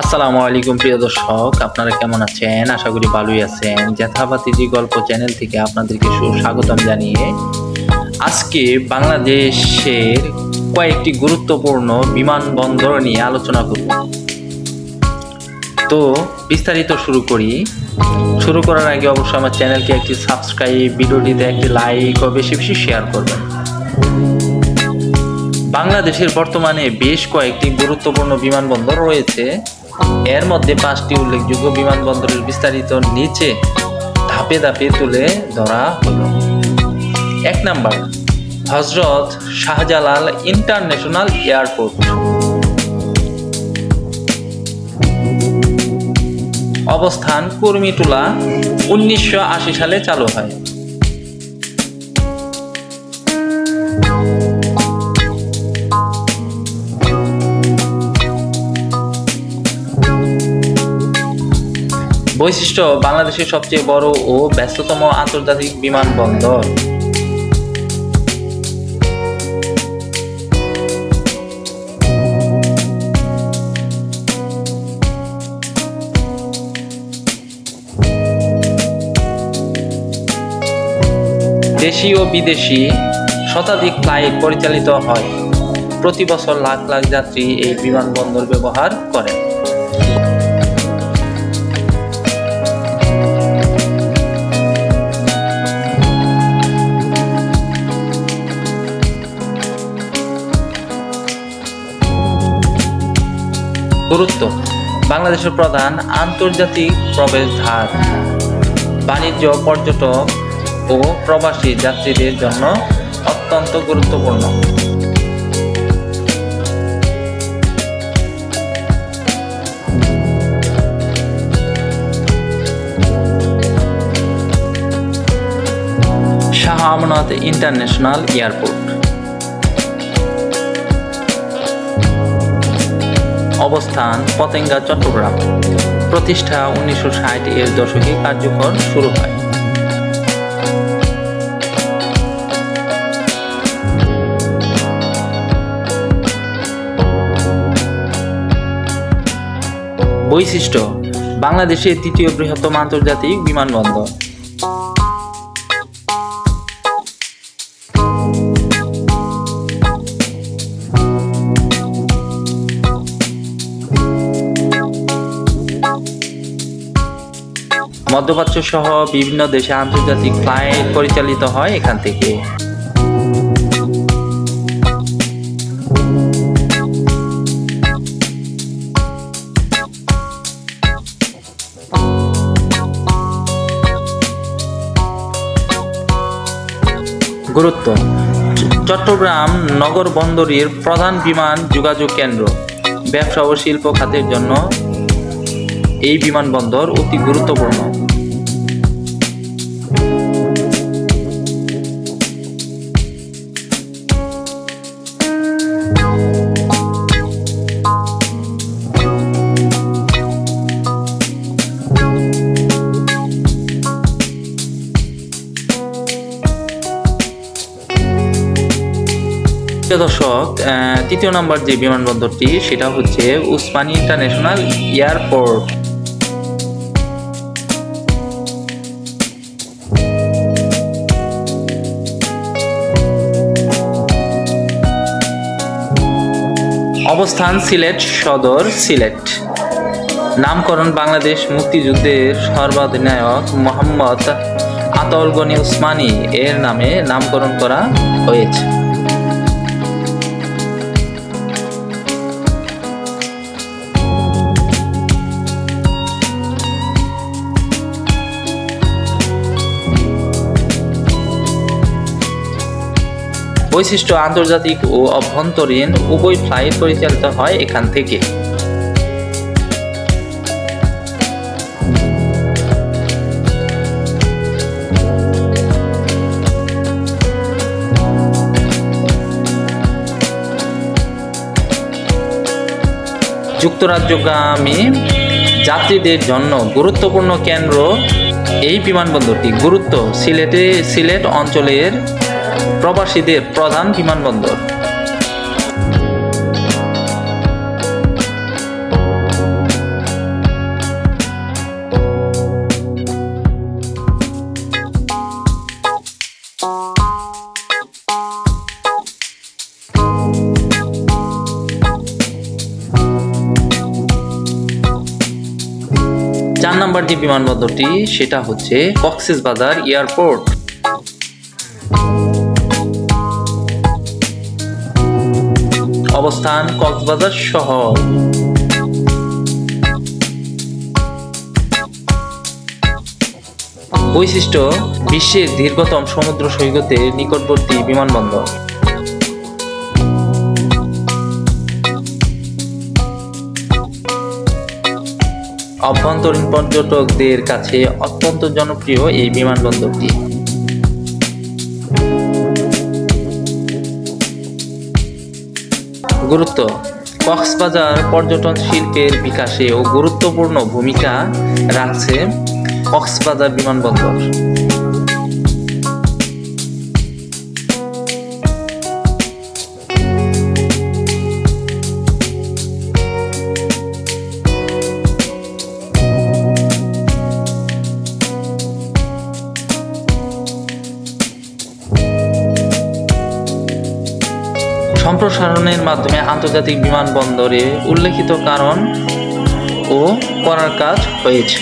আসসালামু আলাইকুম প্রিয় দর্শক, আপনারা কেমন আছেন? আশা করি ভালোই আছেন। যথাবাতিজি গল্প চ্যানেল থেকে আপনাদেরকে সুস্বাগতম জানিয়ে আজকে বাংলাদেশের কয়েকটি গুরুত্বপূর্ণ বিমানবন্দর নিয়ে আলোচনা করব। তো বিস্তারিত শুরু করি। শুরু করার আগে অবশ্যই আমার চ্যানেলকে একটি সাবস্ক্রাইব, ভিডিওটিতে একটি লাইক ও বেশি বেশি শেয়ার করবেন। বাংলাদেশের বর্তমানে বেশ কয়েকটি গুরুত্বপূর্ণ বিমানবন্দর রয়েছে। এর মধ্যে 5টি উল্লেখযোগ্য বিমানবন্দরের বিস্তারিত নিচে ধাপে ধাপে তুলে ধরা হলো। 1 number, Hazrat Shahjalal international airport. অবস্থান কুর্মিটোলা, 1980 সালে চালু হয়। বৈশিষ্ট্য: বাংলাদেশের সবচেয়ে বড় ও ব্যস্ততম আন্তর্জাতিক বিমানবন্দর। দেশি ও বিদেশি শতাধিক ফ্লাইট পরিচালিত হয়। প্রতি বছর লাখ লাখ যাত্রী এই বিমানবন্দর ব্যবহার করেন। গুরুত্ব: বাংলাদেশের প্রধান আন্তর্জাতিক প্রবেশদ্বার, বাণিজ্য, পর্যটক ও প্রবাসী যাত্রীদের জন্য অত্যন্ত গুরুত্বপূর্ণ। Shah Amanat international airport. অবস্থান: পতেঙ্গা, চট্টগ্রাম। প্রতিষ্ঠা 1960 এর দশকে কার্যকর শুরু হয়। বৈশিষ্ট্য: বাংলাদেশের তৃতীয় বৃহত্তম আন্তর্জাতিক বিমানবন্দর। মধ্যপ্রাচ্য সহ বিভিন্ন দেশে আন্তর্জাতিক ফ্লাইট পরিচালিত হয় এখান থেকে। গুরুত্ব: চট্টগ্রাম নগর বন্দরের প্রধান বিমান যোগাযোগ কেন্দ্র। ব্যবসা ও শিল্প খাতের জন্য এই বিমানবন্দর অতি গুরুত্বপূর্ণ। দর্শক, তৃতীয় নম্বর যে বিমানবন্দরটি সেটা হচ্ছে উসমানী ইন্টারন্যাশনাল এয়ারপোর্ট। অবস্থান: সিলেট সদর, সিলেট। নামকরণ: বাংলাদেশ মুক্তিযুদ্ধের সর্বাধিনায়ক মোহাম্মদ আতাউল গনি উসমানী এর নামে নামকরণ করা হয়েছে। বৈশিষ্ট্য: আন্তর্জাতিক ও অভ্যন্তরীণ উভয় ফ্লাইট পরিচালিত হয় এখান থেকে। যুক্তরাজ্যগামী যাত্রীদের জন্য গুরুত্বপূর্ণ কেন্দ্র এই বিমানবন্দরটি। গুরুত্ব: সিলেট অঞ্চলের প্রবাসীদের প্রধান বিমানবন্দর। 4 নম্বর যে বিমানবন্দরটি সেটা হচ্ছে কক্সবাজার এয়ারপোর্ট। অবস্থান কক্সবাজার শহর। বৈশিষ্ট্য বিশ্বের দীর্ঘতম সমুদ্র সৈকতের নিকটবর্তী বিমানবন্দর। অভ্যন্তরীণ পর্যটকদের কাছে অত্যন্ত জনপ্রিয় এই বিমানবন্দরটি। গুরুত্ব: কক্সবাজার পর্যটন শিল্পের বিকাশে ও গুরুত্বপূর্ণ ভূমিকা রাখছে কক্সবাজার বিমানবন্দর। সম্প্রসারণের মাধ্যমে আন্তর্জাতিক বিমানবন্দরে উল্লেখিত কারণ ও করার কাজ হয়েছে।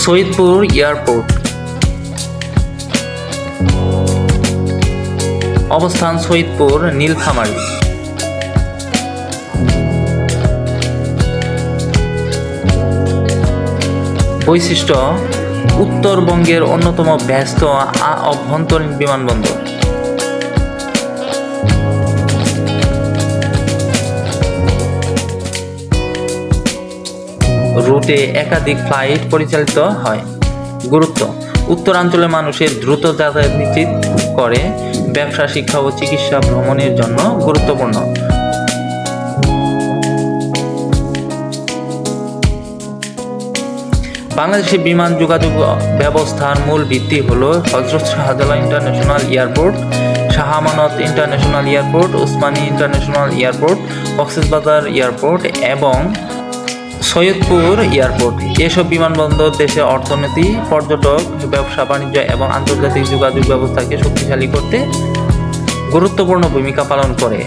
সৈয়দপুর এয়ারপোর্ট। অবস্থান সৈয়দপুর, নীলফামারী। বৈশিষ্ট্য: উত্তরবঙ্গের অন্যতম ব্যস্ত অভ্যন্তরীণ বিমানবন্দর। রুটে একাধিক ফ্লাইট পরিচালিত হয়। গুরুত্ব: উত্তরাঞ্চলের মানুষের দ্রুত যাতায়াত নিশ্চিত করে, ব্যবসা, শিক্ষা ও চিকিৎসা ভ্রমণের জন্য গুরুত্বপূর্ণ। বাংলাদেশের বিমান যোগাযোগ ব্যবস্থার মূল ভিত্তি হল Hazrat Shahjalal international airport, Shah Amanat international airport, Osmani international airport, Cox's Bazar airport এবং সৈয়দপুর এয়ারপোর্ট। এসব বিমানবন্দর দেশের অর্থনীতি, পর্যটক, ব্যবসা বাণিজ্য এবং আন্তর্জাতিক যোগাযোগ ব্যবস্থাকে শক্তিশালী করতে গুরুত্বপূর্ণ ভূমিকা পালন করে।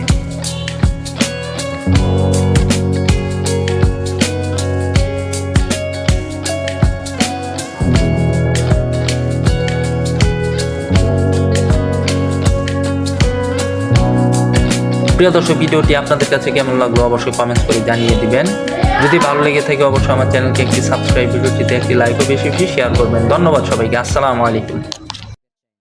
প্রিয় দর্শক, ভিডিওটি আপনাদের কাছে কেমন লাগলো অবশ্যই কমেন্টস করে জানিয়ে দিবেন। যদি ভালো লেগে থাকে অবশ্যই আমার চ্যানেলকে একটি সাবস্ক্রাইব, ভিডিওটিতে একটি লাইক ও বেশি বেশি শেয়ার করবেন। ধন্যবাদ সবাইকে। আসসালামু আলাইকুম।